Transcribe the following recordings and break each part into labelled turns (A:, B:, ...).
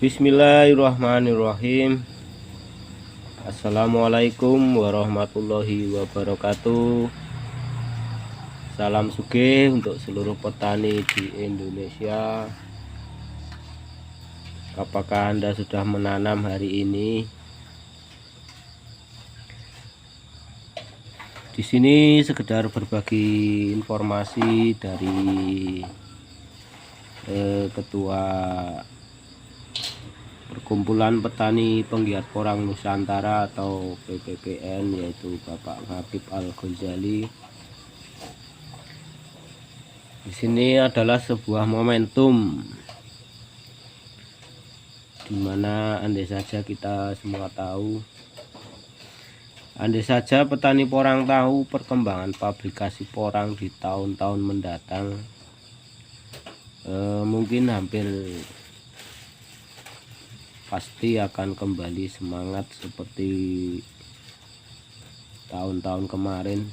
A: Bismillahirrahmanirrahim. Assalamualaikum warahmatullahi wabarakatuh. Salam sugih untuk seluruh petani di Indonesia. Apakah Anda sudah menanam hari ini? Di sini sekedar berbagi informasi dari Ketua Perkumpulan Petani Penggiat Porang Nusantara atau PPPN, yaitu Bapak Habib Al-Ghazali. Di sini adalah sebuah momentum di mana andai saja kita semua tahu, andai saja petani porang tahu perkembangan pabrikasi porang di tahun-tahun mendatang, mungkin hampir pasti akan kembali semangat seperti tahun-tahun kemarin.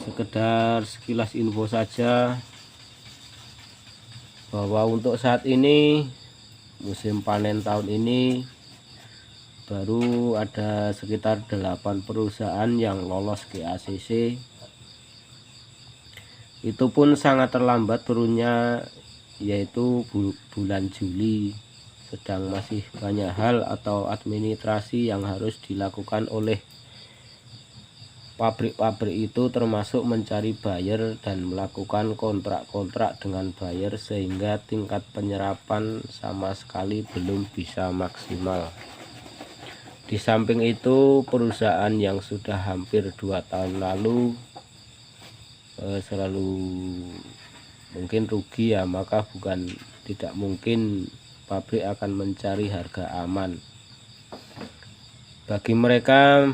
A: Sekedar sekilas info saja bahwa untuk saat ini musim panen tahun ini baru ada sekitar 8 perusahaan yang lolos GACC. Itu pun sangat terlambat turunnya, yaitu bulan Juli. Sedang masih banyak hal atau administrasi yang harus dilakukan oleh pabrik-pabrik itu, termasuk mencari buyer dan melakukan kontrak-kontrak dengan buyer, sehingga tingkat penyerapan sama sekali belum bisa maksimal. Di samping itu, perusahaan yang sudah hampir 2 tahun lalu selalu mungkin rugi, ya maka bukan tidak mungkin pabrik akan mencari harga aman. Bagi mereka,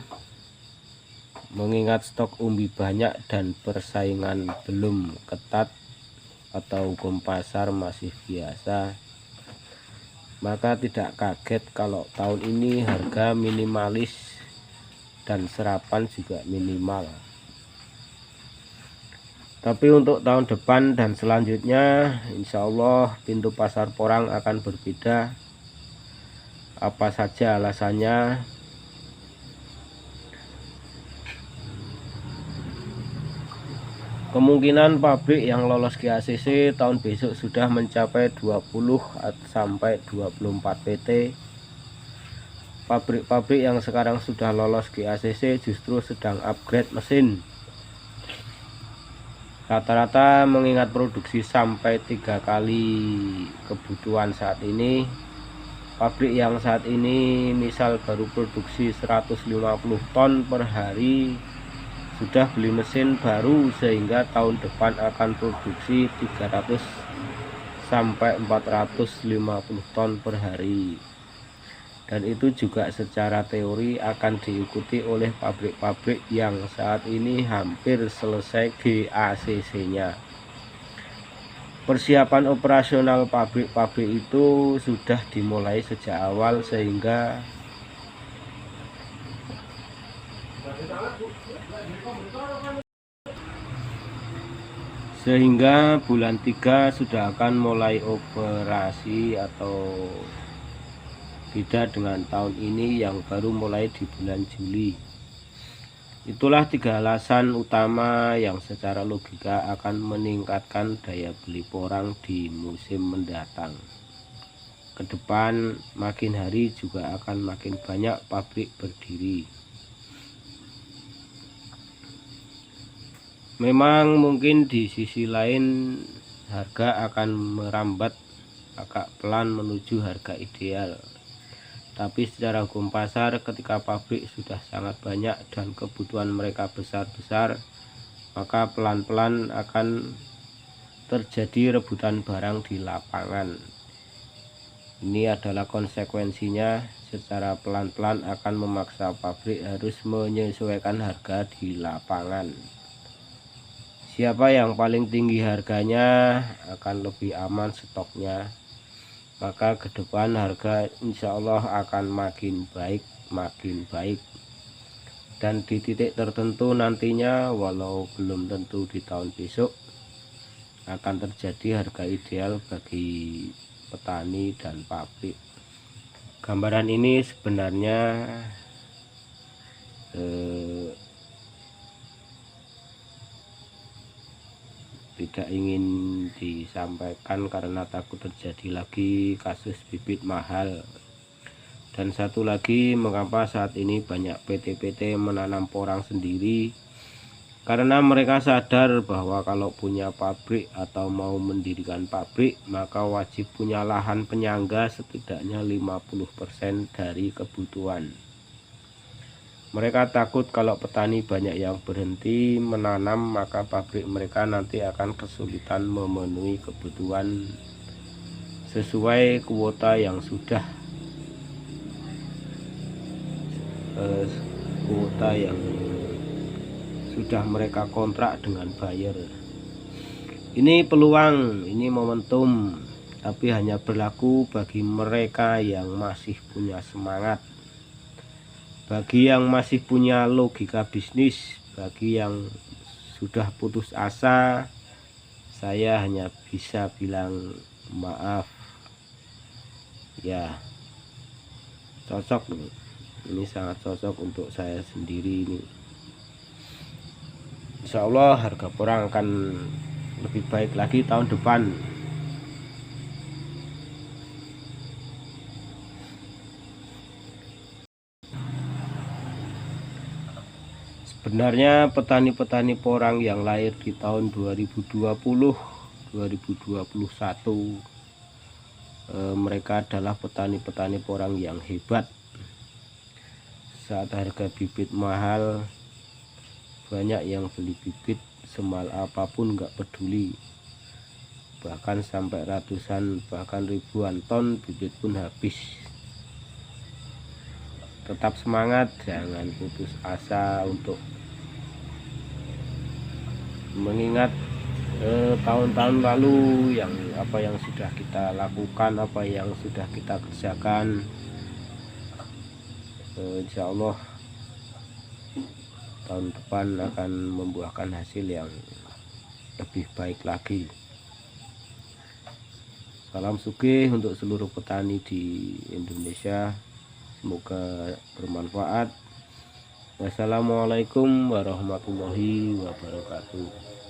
A: mengingat stok umbi banyak dan persaingan belum ketat atau hukum pasar masih biasa, maka tidak kaget kalau tahun ini harga minimalis dan serapan juga minimal. Tapi untuk tahun depan dan selanjutnya, insya Allah pintu pasar porang akan berbeda. Apa saja alasannya? Kemungkinan pabrik yang lolos GACC tahun besok sudah mencapai 20 sampai 24 PT. Pabrik-pabrik yang sekarang sudah lolos GACC justru sedang upgrade mesin. Rata-rata mengingat produksi sampai 3 kali kebutuhan saat ini. Pabrik yang saat ini misal baru produksi 150 ton per hari, sudah beli mesin baru, sehingga tahun depan akan produksi 300 sampai 450 ton per hari. Dan itu juga secara teori akan diikuti oleh pabrik-pabrik yang saat ini hampir selesai GACC-nya. Persiapan operasional pabrik-pabrik itu sudah dimulai sejak awal, sehingga bulan 3 sudah akan mulai operasi, atau beda dengan tahun ini yang baru mulai di bulan Juli. Itulah 3 alasan utama yang secara logika akan meningkatkan daya beli porang di musim mendatang. Ke depan makin hari juga akan makin banyak pabrik berdiri. Memang mungkin di sisi lain harga akan merambat agak pelan menuju harga ideal. Tapi secara hukum pasar, ketika pabrik sudah sangat banyak dan kebutuhan mereka besar-besar, maka pelan-pelan akan terjadi rebutan barang di lapangan. Ini adalah konsekuensinya. Secara pelan-pelan akan memaksa pabrik harus menyesuaikan harga di lapangan. Siapa yang paling tinggi harganya akan lebih aman stoknya. Maka ke depan harga insya Allah akan makin baik. Dan di titik tertentu nantinya, walau belum tentu di tahun besok, akan terjadi harga ideal bagi petani dan pabrik. Gambaran ini sebenarnya tidak ingin disampaikan karena takut terjadi lagi kasus bibit mahal. Dan satu lagi, mengapa saat ini banyak PT-PT menanam porang sendiri? Karena mereka sadar bahwa kalau punya pabrik atau mau mendirikan pabrik, maka wajib punya lahan penyangga setidaknya 50% dari kebutuhan. Mereka takut kalau petani banyak yang berhenti menanam, maka pabrik mereka nanti akan kesulitan memenuhi kebutuhan sesuai kuota yang sudah mereka kontrak dengan buyer. Ini peluang, ini momentum, tapi hanya berlaku bagi mereka yang masih punya semangat, bagi yang masih punya logika bisnis. Bagi yang sudah putus asa, saya hanya bisa bilang maaf ya. Cocok nih, ini sangat cocok untuk saya sendiri ini. Insya Allah harga porang akan lebih baik lagi tahun depan. Sebenarnya petani-petani porang yang lahir di tahun 2020, 2021, mereka adalah petani-petani porang yang hebat. Saat harga bibit mahal, banyak yang beli bibit semal apapun nggak peduli, bahkan sampai ratusan bahkan ribuan ton bibit pun habis. Tetap semangat, jangan putus asa untuk mengingat tahun-tahun lalu apa yang sudah kita lakukan, apa yang sudah kita kerjakan. Insya Allah tahun depan akan membuahkan hasil yang lebih baik lagi. Salam sugih untuk seluruh petani di Indonesia, semoga bermanfaat. Wassalamualaikum warahmatullahi wabarakatuh.